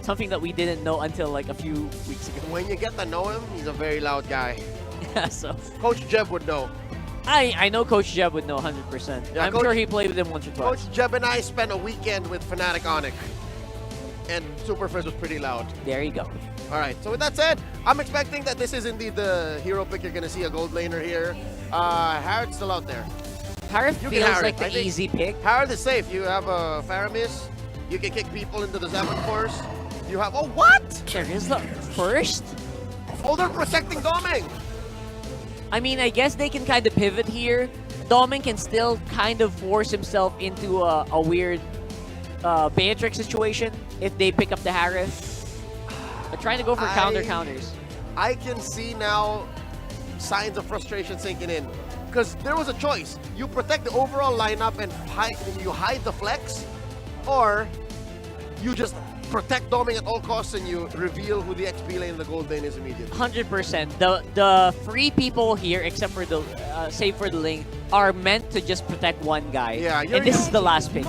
something that we didn't know until like a few weeks ago. When you get to know him, he's a very loud guy. Yeah, so Coach Jeb would know. I know Coach Jeb would know 100%. Yeah, I'm sure he played with him once or twice. Coach Jeb and I spent a weekend with Fnatic Onic, and Super Frizz was pretty loud. There you go. All right, so with that said, I'm expecting that this is indeed the hero pick. You're going to see a gold laner here. Harrod's still out there. Harith You feels can Harith. like I the think easy pick. Harrod is safe. You have a Faramis. You can kick people into the 7 course. You have, oh, what? There is the first. Oh, they're protecting Doming. I mean, I guess they can kind of pivot here. Doming can still kind of force himself into a weird Beatrix situation if they pick up the Harith. They're trying to go for counters. I can see now signs of frustration sinking in. Because there was a choice. You protect the overall lineup and you hide the flex, or you just protect Doming at all costs and you reveal who the XP lane and the gold lane is immediately. 100%. The free people here, except for the save for the lane, are meant to just protect one guy. Yeah, and this is the last pick.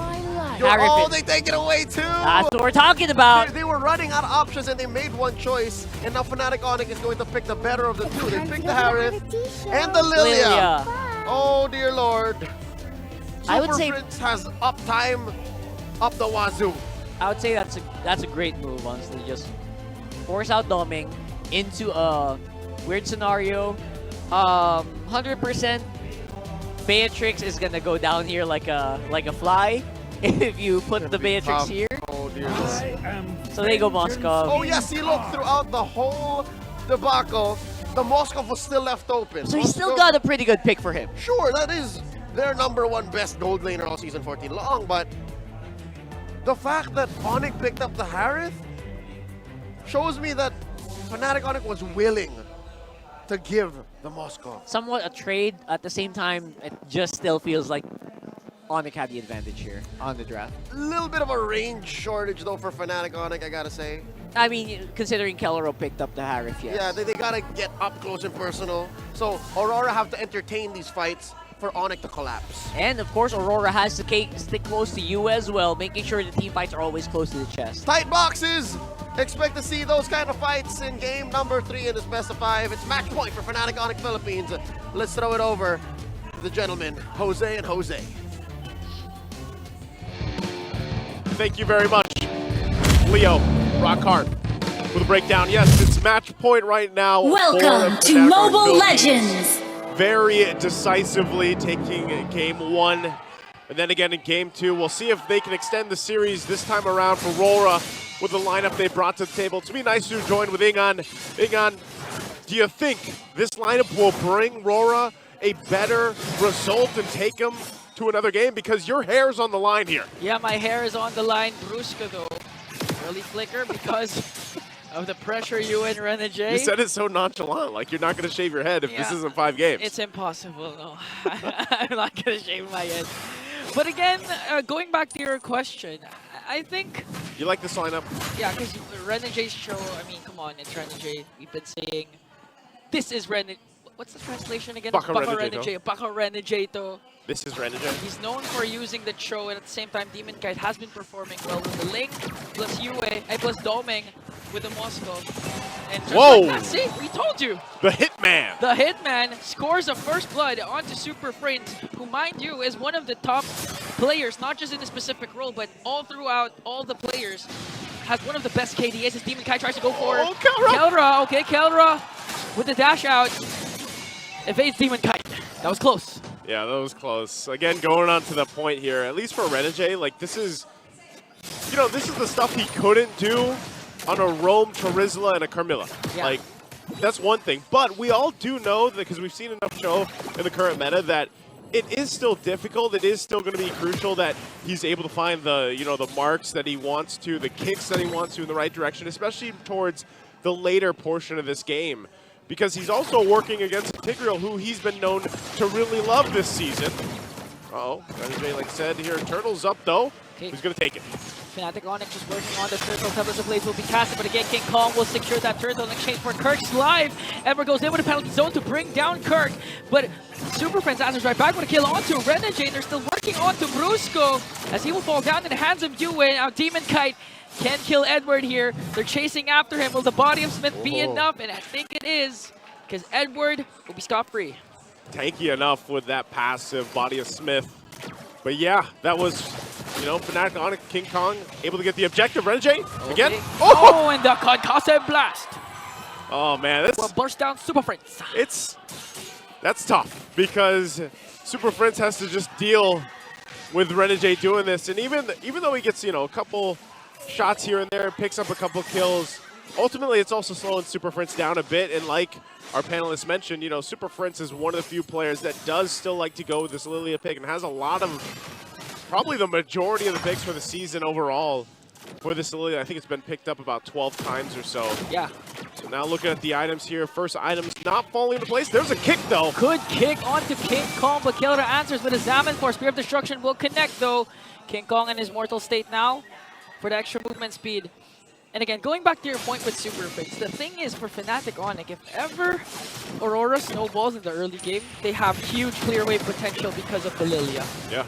Oh, they take it away too! That's what we're talking about. They were running out of options and they made one choice, and now Fnatic Onic is going to pick the better of the two. They picked the Harith and the Lilia. Oh dear lord. I would say Prince has uptime up the wazoo. I would say that's a great move, honestly. Just force out Doming into a weird scenario. 100% Beatrix is gonna go down here like a fly if you put the Beatrix here. Oh dear. So there you go, Moskov. Oh yes, he looked throughout the whole debacle. The Moskov was still left open. So he still got a pretty good pick for him. Sure, that is their #1 best gold laner all season 14 long, but the fact that Onic picked up the Harith shows me that Fnatic Onic was willing to give the Moskov. Somewhat a trade. At the same time, it just still feels like Onic had the advantage here on the draft. A little bit of a range shortage though for Fnatic Onic, I gotta say. I mean, considering Kelro picked up the Harith, yes. Yeah, they gotta get up close and personal. So Aurora have to entertain these fights for Onic to collapse. And of course, Aurora has to stick close to you as well, making sure the team fights are always close to the chest. Tight boxes! Expect to see those kind of fights in game number 3 in this best of 5. It's match point for Fnatic Onic Philippines. Let's throw it over to the gentlemen, Jose and Jose. Thank you very much, Leo Rockhart, for the breakdown. Yes, it's match point right now. Welcome to Mobile Legends. Very decisively taking game 1. And then again in game 2, we'll see if they can extend the series this time around for Aurora with the lineup they brought to the table. It's be nice to join with Ingan. Ingan, do you think this lineup will bring Aurora a better result and take them to another game? Because your hair's on the line here. Yeah, my hair is on the line. Brusca though, really flicker because of the pressure you and Renegade. You said it so nonchalant, like you're not going to shave your head if this isn't 5 games. It's impossible, no. I'm not going to shave my head. But again, going back to your question, I think... You like this lineup? Yeah, because Renegade's show, I mean, come on, it's Renegade. We've been saying, this is Renegade. What's the translation again? Baka Renegade. Baka Renegade. This is Renegade. He's known for using the Cho, and at the same time, Demon Kite has been performing well with the Link, plus Yue, and plus Doming with the Moscow. And just like that, see, we told you. The Hitman. The Hitman scores a first blood onto Super Prince, who, mind you, is one of the top players, not just in a specific role, but all throughout all the players. Has one of the best KDAs as Demon Kite tries to go for Kelra. Okay, Kelra with the dash out. Evades Demon Kite. That was close. Yeah, that was close. Again, going on to the point here, at least for Renegade, like this is, you know, this is the stuff he couldn't do on a Rome, Charizla, and a Carmilla. Yeah. Like, that's one thing. But we all do know that, because we've seen enough show in the current meta, that it is still difficult. It is still going to be crucial that he's able to find the, you know, the marks that he wants to, the kicks that he wants to in the right direction, especially towards the later portion of this game. Because he's also working against Tigreal, who he's been known to really love this season. Uh-oh, Renegade, like I said here, Turtle's up though. Okay. Who's going to take it? Fnatic Onic just working on the turtle. Pebbles of Blaze will be casted, but again, King Kong will secure that turtle in exchange for Kirk's life. Ember goes in with a penalty zone to bring down Kirk, but Super Friends answers right back with a kill onto Renegade. They're still working onto Brusco as he will fall down in the hands of Yue. Now Demon Kite Can't kill Edward here. They're chasing after him. Will the body of Smith be enough? And I think it is, because Edward will be scot-free. Tanky enough with that passive body of Smith. But yeah, that was, you know, Fnatic Onic, King Kong able to get the objective. Renegade again. Oh, and the concussive blast. Oh man, Will that's burst down Super Friends. that's tough because Super Friends has to just deal with Renegade doing this, and even though he gets, you know, a couple shots here and there, picks up a couple kills, ultimately it's also slowing Super Friends down a bit. And like our panelists mentioned, you know, Super Friends is one of the few players that does still like to go with this Lilia pick and has a lot of, probably the majority of the picks for the season overall for this Lilia. I think it's been picked up about 12 times or so. Yeah. So now looking at the items here, first items not falling into place. There's a kick though. Good kick onto King Kong, but Killer answers with a Zaman for Spear of Destruction will connect though. King Kong in his mortal state now for the extra movement speed. And again, going back to your point with Super Friends, the thing is for Fnatic Onic, if ever Aurora snowballs in the early game, they have huge clear wave potential because of the Lilia. Yeah.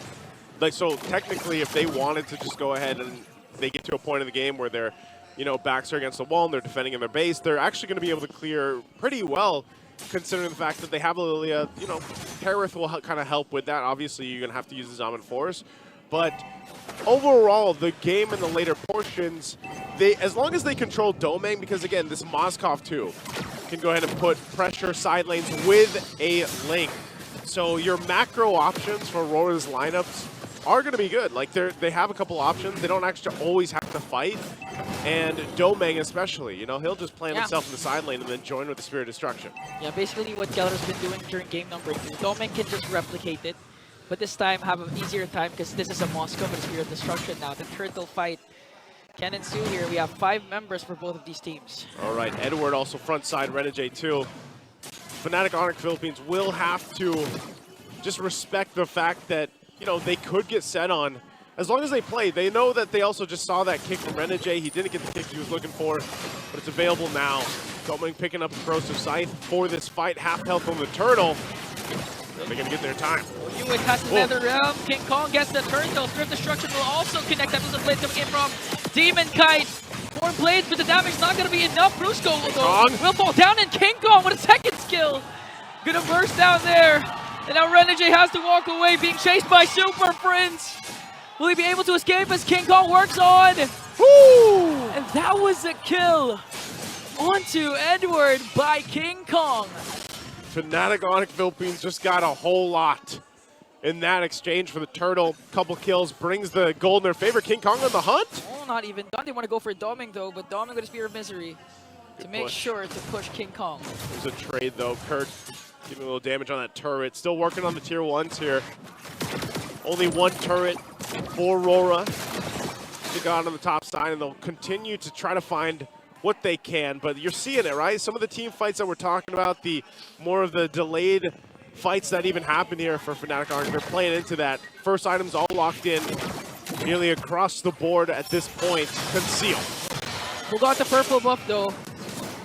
Like, so technically if they wanted to just go ahead and they get to a point in the game where they're, you know, backs are against the wall and they're defending in their base, they're actually going to be able to clear pretty well, considering the fact that they have a Lilia. You know, Harith will kind of help with that. Obviously, you're going to have to use the Zaman Force. But overall, the game in the later portions, as long as they control Domang, because again, this Moskov too can go ahead and put pressure side lanes with a link. So your macro options for Aurora's lineups are going to be good. Like, they have a couple options. They don't actually always have to fight. And Domang especially, you know, he'll just plant himself in the side lane and then join with the Spirit of Destruction. Yeah, basically what Keller's been doing during game number 2. Domang can just replicate it, but this time have an easier time because this is a Moscow and Spirit of Destruction now. The turtle fight can ensue here. We have 5 members for both of these teams. All right, Edward also front side Renegade too. Fnatic Onic Philippines will have to just respect the fact that, you know, they could get set on. As long as they play, they know that they also just saw that kick from Renegade. He didn't get the kick he was looking for, but it's available now. Domang picking up the Corrosive Scythe for this fight. Half health on the turtle. They're going to get their time. Hewitt has the Nether Realm. King Kong gets the turtle. Spirit Destruction will also connect. That was the blade coming in from Demon Kite. 4 blades, but the damage is not going to be enough. Brusco will fall down, and King Kong with a second skill. Gonna burst down there. And now Renegade has to walk away, being chased by Super Friends. Will he be able to escape as King Kong works on? Woo! And that was a kill onto Edward by King Kong. Fnatic Onic Philippines just got a whole lot in that exchange for the turtle. Couple kills brings the gold in their favor. King Kong on the hunt. Oh, not even done. They want to go for Domang though, but Domang with a Spear of Misery to make sure to push King Kong. There's a trade though. Kurt giving a little damage on that turret. Still working on the tier 1s here. Only 1 turret for Aurora. They got on the top side, and they'll continue to try to find what they can. But you're seeing it, right? Some of the team fights that we're talking about, the more of the delayed fights that even happen here for Fnatic Onic, they're playing into that. First items all locked in, nearly across the board at this point. Conceal. Who got the purple buff though?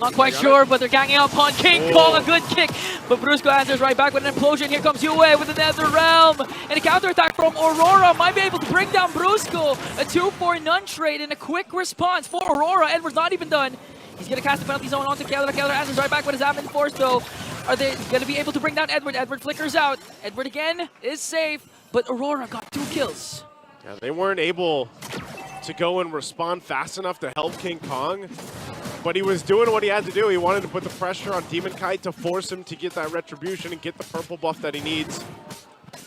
Not quite sure, but they're ganging up on King Kong. A good kick, but Brusco answers right back with an implosion. Here comes Yue with the Nether Realm. And a counterattack from Aurora might be able to bring down Brusco. A 2-for-none trade and a quick response for Aurora. Edward's not even done. He's going to cast the penalty zone onto Keller. Keller answers right back with his Amin Force though. Are they going to be able to bring down Edward? Edward flickers out. Edward again is safe, but Aurora got 2 kills. Yeah, they weren't able to go and respond fast enough to help King Kong. But he was doing what he had to do. He wanted to put the pressure on Demon Kite to force him to get that retribution and get the purple buff that he needs.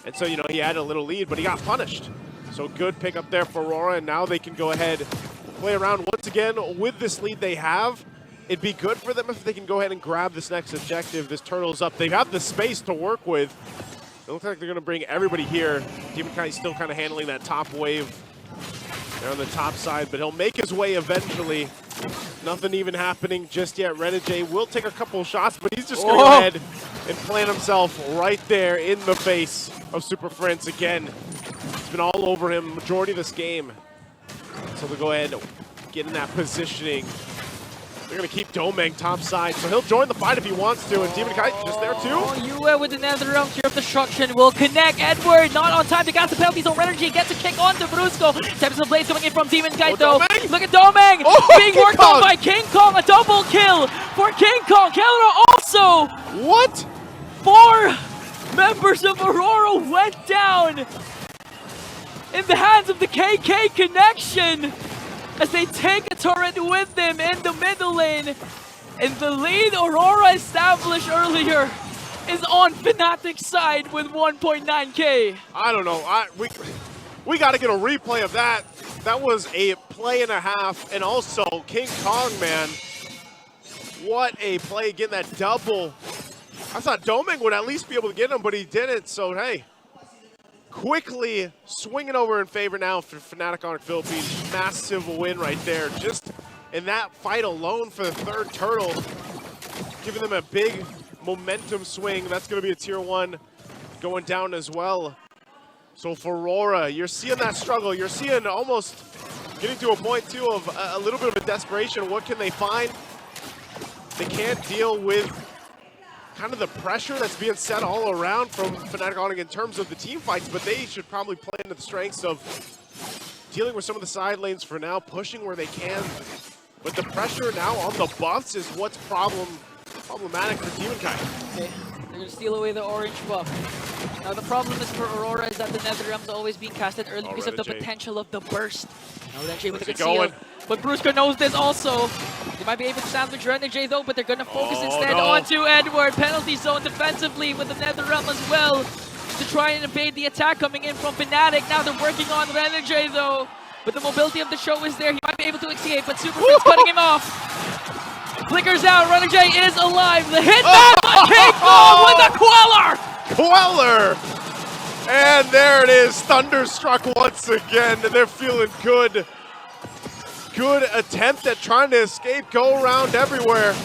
And so, you know, he had a little lead, but he got punished. So good pick up there for Aurora, and now they can go ahead, play around once again with this lead they have. It'd be good for them if they can go ahead and grab this next objective. This turtle's up. They have the space to work with. It looks like they're going to bring everybody here. Demon Kite's still kind of handling that top wave. They're on the top side, but he'll make his way eventually. Nothing even happening just yet. Renegade will take a couple shots, but he's just going to go ahead and plant himself right there in the face of Super Friends again. It's been all over him majority of this game. So they'll go ahead and get in that positioning. They're going to keep Domeng top side, so he'll join the fight if he wants to, and Demon Kite just there too. Oh, Yue with the Nether Realm Cure of Destruction will connect. Edward not on time to cast the penalties on Energy, gets a kick onto Brusco. Tempest of Blades coming in from Demon Kite though. Domeng? Look at Domeng being King worked Kong. on by King Kong. A double kill for King Kong. Keller also. What? 4 members of Aurora went down in the hands of the KK Connection as they take a turret with them in the middle lane. And the lead Aurora established earlier is on Fnatic's side with 1.9k. I don't know. We got to get a replay of that. That was a play and a half, and also King Kong, man. What a play, getting that double. I thought Domeng would at least be able to get him, but he didn't, so hey. Quickly swinging over in favor now for Fnatic Onic Philippines. Massive win right there. Just in that fight alone for the third turtle, giving them a big momentum swing. That's going to be a tier 1 going down as well. So for Aurora, you're seeing that struggle. You're seeing almost getting to a point too of a little bit of a desperation. What can they find? They can't deal with kind of the pressure that's being set all around from Fnatic Onic in terms of the team fights, but they should probably play into the strengths of dealing with some of the side lanes for now, pushing where they can. But the pressure now on the buffs is what's problematic for Demon Kite. Okay, they're gonna steal away the orange buff. Now the problem is for Aurora is that the Nether Realm's always being casted early because of the potential of the burst. Now Renegade with the conceal. But Brusco knows this also. They might be able to sandwich Renegade though, but they're gonna focus instead onto Edward. Penalty zone defensively with the Nether Realm as well to try and evade the attack coming in from Fnatic. Now they're working on Renegade though. But the mobility of the show is there. He might be able to escape, but Superfin's cutting him off. Flickers out. Renegade is alive. The hitman by King Kong with a Queller! Queller! And there it is, Thunderstruck once again, and they're feeling good. Good attempt at trying to escape, go around everywhere,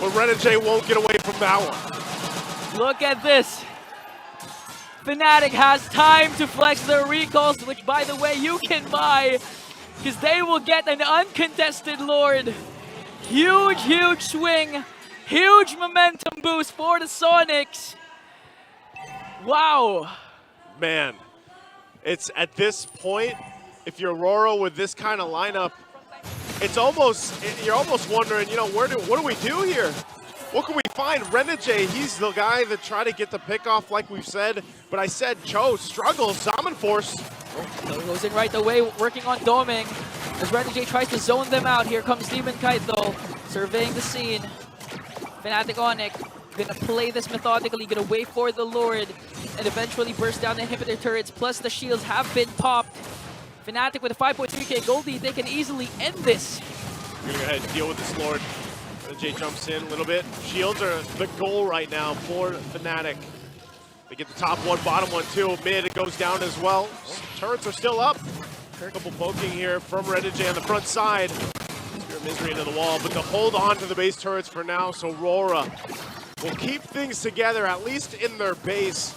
but Renegade won't get away from that one. Look at this. Fnatic has time to flex their recalls, which by the way you can buy, because they will get an uncontested Lord. Huge, huge swing. Huge momentum boost for the Sonics. Wow. Man, it's at this point, if you're Aurora with this kind of lineup, it's almost, you're almost wondering, you know, what do we do here? What can we find? Renegade, he's the guy that tried to get the pick off like we've said, but I said Cho struggles, Zaman Force. So he goes in right away, working on Domeng. As Renegade tries to zone them out, here comes Demon Kite though, surveying the scene. Fnatic Onic gonna play this methodically, gonna wait for the Lord, and eventually burst down the inhibitor turrets, plus the shields have been popped. Fnatic with a 5.3k gold lead, they can easily end this. We're gonna go ahead and deal with this Lord. Jay jumps in a little bit. Shields are the goal right now for Fnatic. They get the top one, bottom one too. Mid, it goes down as well. Turrets are still up. A couple poking here from Renegade on the front side. Spirit of Misery into the wall, but they'll hold on to the base turrets for now, so Aurora will keep things together, at least in their base.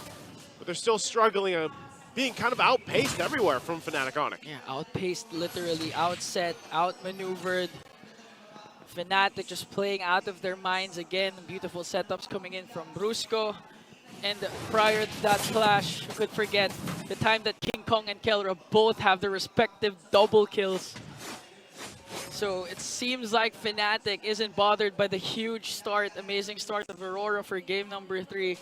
But they're still struggling, being kind of outpaced everywhere from Fnatic Onic. Yeah, outpaced, literally, outset, outmaneuvered. Fnatic just playing out of their minds again. Beautiful setups coming in from Brusco. And prior to that clash, you could forget the time that King Kong and Kelra both have their respective double kills. So it seems like Fnatic isn't bothered by the huge start, amazing start of Aurora for game number 3.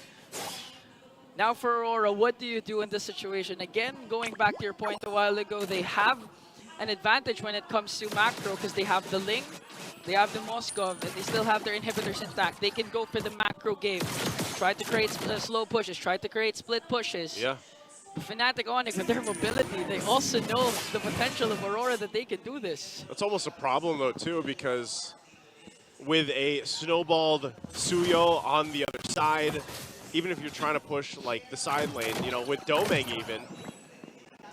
Now for Aurora, what do you do in this situation? Again, going back to your point a while ago, they have an advantage when it comes to macro because they have the Ling, they have the Moskov, and they still have their inhibitors intact. They can go for the macro game, try to create slow pushes, try to create split pushes. Yeah. Fnatic Onic, with their mobility, they also know the potential of Aurora that they can do this. That's almost a problem though too, because with a snowballed Suyo on the other side, even if you're trying to push like the side lane, you know, with Domeng even,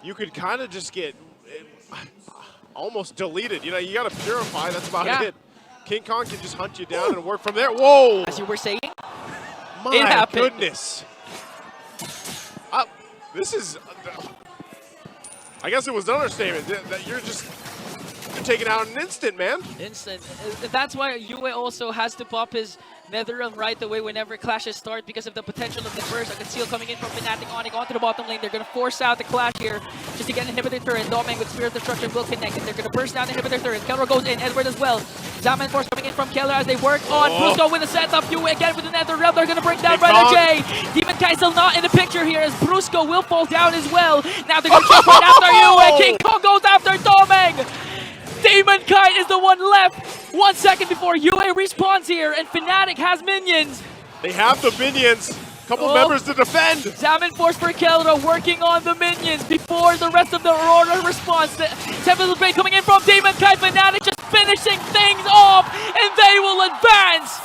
you could kind of just get almost deleted. You know, you got to purify, that's about it. King Kong can just hunt you down and work from there. Whoa! As you were saying, my goodness. This is, I guess it was an understatement that you're just You're taking out an instant, man. Instant. That's why Yue also has to pop his Nether Realm right away whenever clashes start because of the potential of the burst. A conceal coming in from Fnatic Onic onto the bottom lane. They're going to force out the clash here just to get an inhibitor turret. Doming with Spirit of Destruction will connect, and they're going to burst down the inhibitor turret. Keller goes in, Edward as well. Zaman Force coming in from Keller as they work on Brusco with a setup. Yue again with the Nether Realm. They're going to bring down Renner J. Demon Kai still not in the picture here as Brusco will fall down as well. Now they're going to jump right after Yue. King Kong goes after Doming. Demon Kite is the one left. 1 second before Yue respawns here, and Fnatic has minions. They have the minions. Couple members to defend. Zaman Force for Keldra working on the minions before the rest of the Aurora response. Tempest Blade coming in from Demon Kite. Fnatic just finishing things off, and they will advance.